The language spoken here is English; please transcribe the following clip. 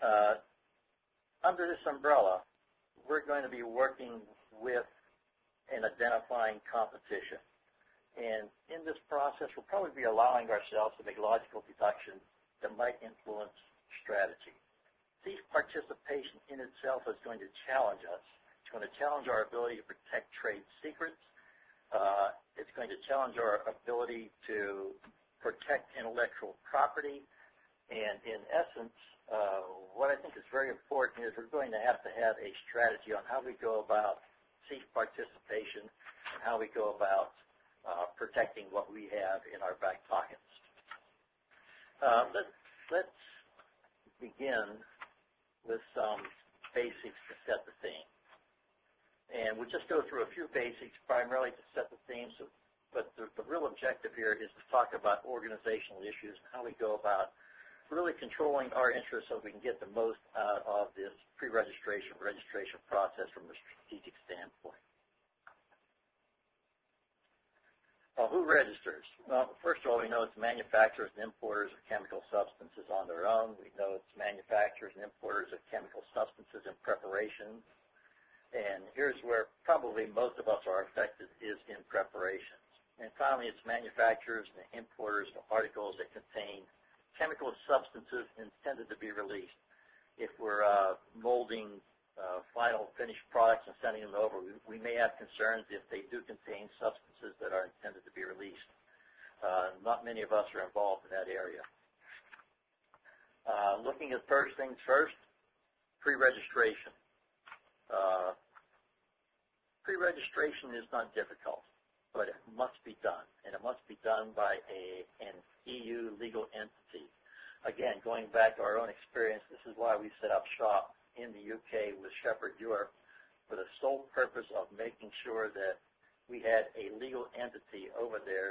Under this umbrella, we're going to be working with and identifying competition. And in this process, we'll probably be allowing ourselves to make logical deductions that might influence strategy. Thief participation in itself is going to challenge us. It's going to challenge our ability to protect trade secrets. It's going to challenge our ability to protect intellectual property. And in essence, what I think is very important is we're going to have a strategy on how we go about thief participation and how we go about protecting what we have in our back pockets. Let's begin with some basics to set the theme. And we'll just go through a few basics primarily to set the theme, but the real objective here is to talk about organizational issues and how we go about really controlling our interests so we can get the most out of this pre-registration, registration process from a strategic standpoint. Who registers? Well, first of all, we know it's manufacturers and importers of chemical substances on their own. We know it's manufacturers and importers of chemical substances in preparation. And here's where probably most of us are affected, is in preparations. And finally, it's manufacturers and importers of articles that contain chemical substances intended to be released. If we're molding final finished products and sending them over, we may have concerns if they do contain substances that are intended to be released. Not many of us are involved in that area. Looking at first things first, pre-registration. Pre-registration is not difficult, but it must be done, and it must be done by an EU legal entity. Again, going back to our own experience, this is why we set up shop in the UK with Shepherd Europe for the sole purpose of making sure that we had a legal entity over there